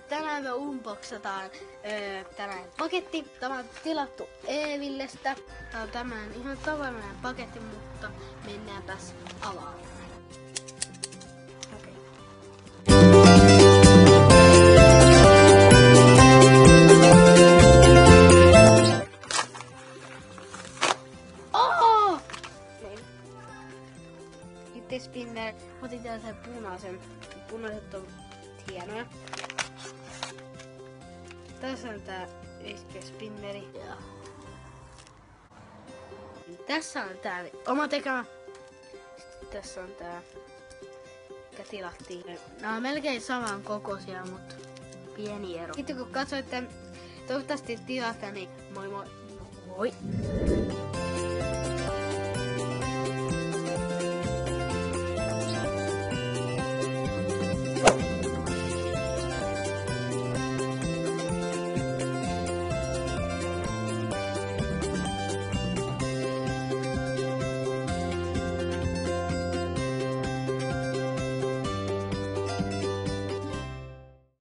tänään me unboxataan tänään paketti. Tämä on tilattu Eevillestä. Tää on tämän ihan tavallinen paketti, mutta mennäänpäs avaamaan. Okei. Oh! Sitten spinner. Otin tällaisen punaisen. Punaiset on hienoja. Tässä on tää spinneri. Ja tässä on tää oma tekemä. Sitten tässä on tää, mikä tilattiin. Nää on melkein saman kokoisia, mutta pieni ero. Sitten kun katsoitte, toivottavasti tilata, niin moi moi! Moi!